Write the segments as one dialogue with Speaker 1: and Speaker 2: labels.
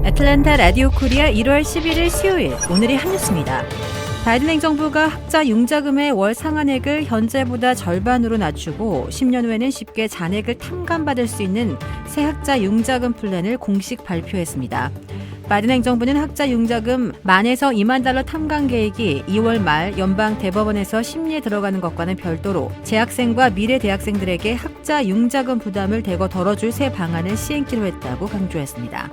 Speaker 1: 애틀랜타 라디오 코리아 1월 11일 수요일 오늘의 한 뉴스입니다. 바이든 행정부가 학자 융자금의 월 상한액을 현재보다 절반으로 낮추고 10년 후에는 쉽게 잔액을 탕감받을 수 있는 새 학자 융자금 플랜을 공식 발표했습니다. 바이든 행정부는 학자 융자금 10,000에서 2만 달러 탕감 계획이 2월 말 연방 대법원에서 심리에 들어가는 것과는 별도로 재학생과 미래 대학생들에게 학자 융자금 부담을 대거 덜어줄 새 방안을 시행키로 했다고 강조했습니다.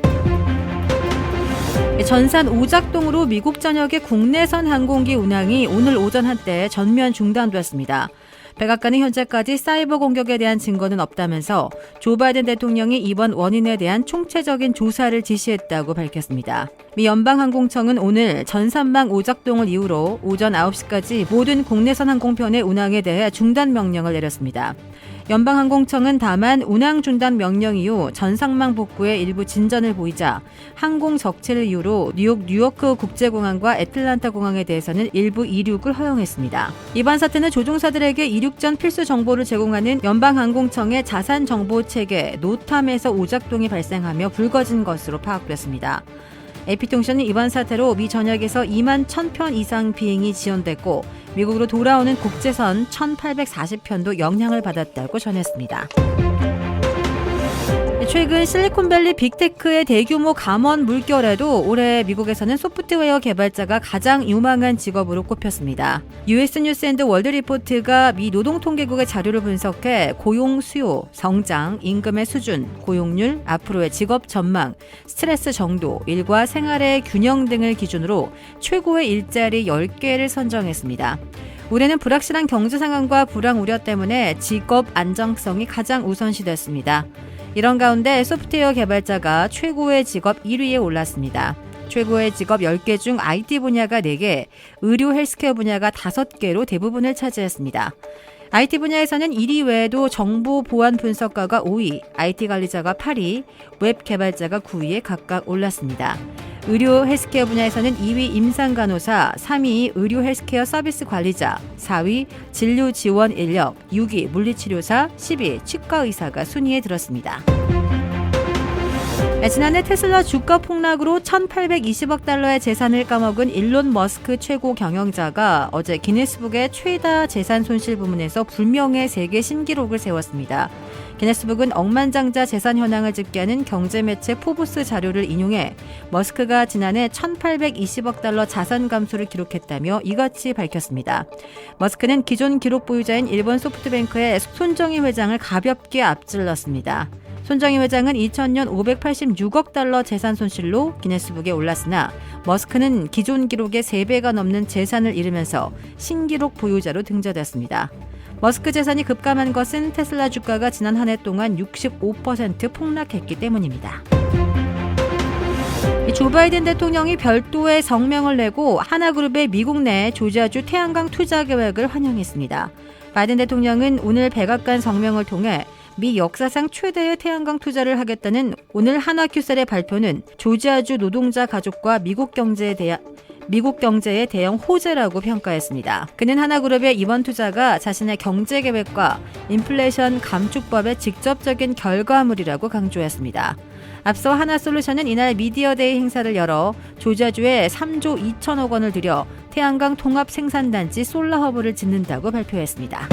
Speaker 1: 전산 오작동으로 미국 전역의 국내선 항공기 운항이 오늘 오전 한때 전면 중단됐습니다. 백악관은 현재까지 사이버 공격에 대한 증거는 없다면서 조 바이든 대통령이 이번 원인에 대한 총체적인 조사를 지시했다고 밝혔습니다. 미 연방항공청은 오늘 전산망 오작동을 이유로 오전 9시까지 모든 국내선 항공편의 운항에 대해 중단 명령을 내렸습니다. 연방항공청은 다만 운항 중단 명령 이후 전상망 복구에 일부 진전을 보이자 항공 적체를 이유로 뉴요크 국제공항과 애틀랜타 공항에 대해서는 일부 이륙을 허용했습니다. 이번 사태는 조종사들에게 이륙 전 필수 정보를 제공하는 연방항공청의 자산 정보 체계 노탐에서 오작동이 발생하며 불거진 것으로 파악됐습니다. AP통신은 이번 사태로 미 전역에서 2만 1,000편 이상 비행이 지연됐고 미국으로 돌아오는 국제선 1,840편도 영향을 받았다고 전했습니다. 최근 실리콘밸리 빅테크의 대규모 감원 물결에도 올해 미국에서는 소프트웨어 개발자가 가장 유망한 직업으로 꼽혔습니다. US 뉴스 앤드 월드 리포트가 미 노동통계국의 자료를 분석해 고용 수요, 성장, 임금의 수준, 고용률, 앞으로의 직업 전망, 스트레스 정도, 일과 생활의 균형 등을 기준으로 최고의 일자리 10개를 선정했습니다. 올해는 불확실한 경제 상황과 불황 우려 때문에 직업 안정성이 가장 우선시됐습니다. 이런 가운데 소프트웨어 개발자가 최고의 직업 1위에 올랐습니다. 최고의 직업 10개 중 IT 분야가 4개, 의료 헬스케어 분야가 5개로 대부분을 차지했습니다. IT 분야에서는 1위 외에도 정보 보안 분석가가 5위, IT 관리자가 8위, 웹 개발자가 9위에 각각 올랐습니다. 의료 헬스케어 분야에서는 2위 임상간호사, 3위 의료 헬스케어 서비스 관리자, 4위 진료 지원 인력, 6위 물리치료사, 10위 치과의사가 순위에 들었습니다. 지난해 테슬라 주가 폭락으로 1,820억 달러의 재산을 까먹은 일론 머스크 최고 경영자가 어제 기네스북의 최다 재산 손실 부문에서 불명예 세계 신기록을 세웠습니다. 기네스북은 억만장자 재산 현황을 집계하는 경제매체 포브스 자료를 인용해 머스크가 지난해 1,820억 달러 자산 감소를 기록했다며 이같이 밝혔습니다. 머스크는 기존 기록 보유자인 일본 소프트뱅크의 손정희 회장을 가볍게 앞질렀습니다. 손정희 회장은 2000년 586억 달러 재산 손실로 기네스북에 올랐으나 머스크는 기존 기록의 3배가 넘는 재산을 잃으면서 신기록 보유자로 등재됐습니다. 머스크 재산이 급감한 것은 테슬라 주가가 지난 한 해 동안 65% 폭락했기 때문입니다. 조 바이든 대통령이 별도의 성명을 내고 하나그룹의 미국 내 조지아주 태양광 투자 계획을 환영했습니다. 바이든 대통령은 오늘 백악관 성명을 통해 미 역사상 최대의 태양광 투자를 하겠다는 오늘 한화큐셀의 발표는 조지아주 노동자 가족과 미국 경제에 미국의 대형 호재라고 평가했습니다. 그는 하나그룹의 이번 투자가 자신의 경제 계획과 인플레이션 감축법의 직접적인 결과물이라고 강조했습니다. 앞서 하나솔루션은 이날 미디어데이 행사를 열어 조지아주에 3조 2천억 원을 들여 태양광 통합 생산단지 솔라허브를 짓는다고 발표했습니다.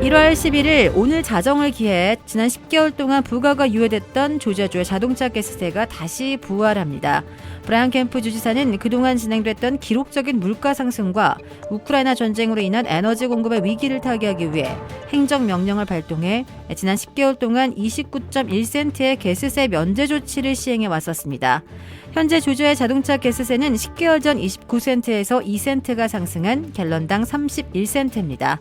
Speaker 1: 1월 11일 오늘 자정을 기해 지난 10개월 동안 부과가 유예됐던 조지아주의 자동차 가스세가 다시 부활합니다. 브라이언 캠프 주지사는 그동안 진행됐던 기록적인 물가 상승과 우크라이나 전쟁으로 인한 에너지 공급의 위기를 타개하기 위해 행정명령을 발동해 지난 10개월 동안 29.1센트의 가스세 면제 조치를 시행해 왔었습니다. 현재 조지아의 자동차 가스세는 10개월 전 29센트에서 2센트가 상승한 갤런당 31센트입니다.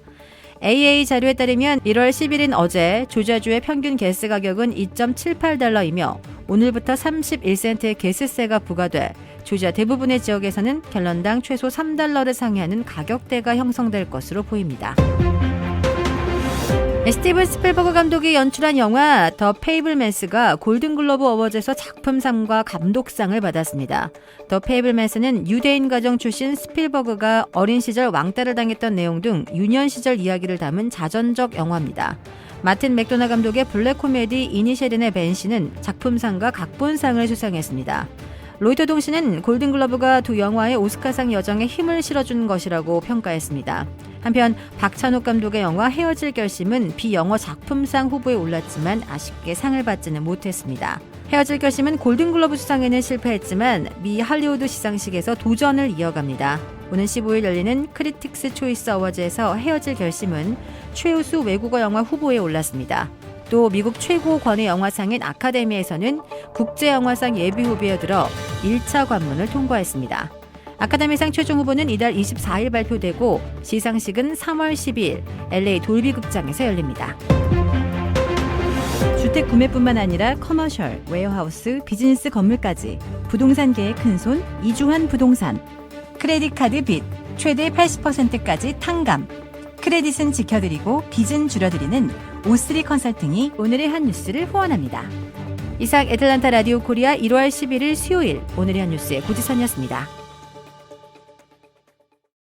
Speaker 1: AA 자료에 따르면 1월 10일인 어제 조지아주의 평균 가스 가격은 2.78달러이며 오늘부터 31센트의 가스세가 부과돼 조지아 대부분의 지역에서는 갤런당 최소 3달러를 상회하는 가격대가 형성될 것으로 보입니다. 스티븐 스필버그 감독이 연출한 영화 더 페이블맨스가 골든글로브 어워즈에서 작품상과 감독상을 받았습니다. 더 페이블맨스는 유대인 가정 출신 스필버그가 어린 시절 왕따를 당했던 내용 등 유년 시절 이야기를 담은 자전적 영화입니다. 마틴 맥도나 감독의 블랙 코미디 이니셜인의 벤 씨는 작품상과 각본상을 수상했습니다. 로이터 통신은 골든글러브가 두 영화의 오스카상 여정에 힘을 실어준 것이라고 평가했습니다. 한편 박찬욱 감독의 영화 헤어질 결심은 비영어 작품상 후보에 올랐지만 아쉽게 상을 받지는 못했습니다. 헤어질 결심은 골든글러브 수상에는 실패했지만 미 할리우드 시상식에서 도전을 이어갑니다. 오는 15일 열리는 크리틱스 초이스 어워즈에서 헤어질 결심은 최우수 외국어 영화 후보에 올랐습니다. 또 미국 최고 권위 영화상인 아카데미에서는 국제영화상 예비 후보에 들어 1차 관문을 통과했습니다. 아카데미상 최종 후보는 이달 24일 발표되고 시상식은 3월 12일 LA 돌비 극장에서 열립니다. 주택 구매뿐만 아니라 커머셜, 웨어하우스, 비즈니스 건물까지 부동산계의 큰손 이주환 부동산. 크레딧 카드 빚 최대 80%까지 탕감. 크레딧은 지켜드리고 빚은 줄여드리는 O3 컨설팅이 오늘의 한 뉴스를 후원합니다. 이상 애틀란타 라디오 코리아 1월 11일 수요일 오늘의 한 뉴스의 고지선이었습니다.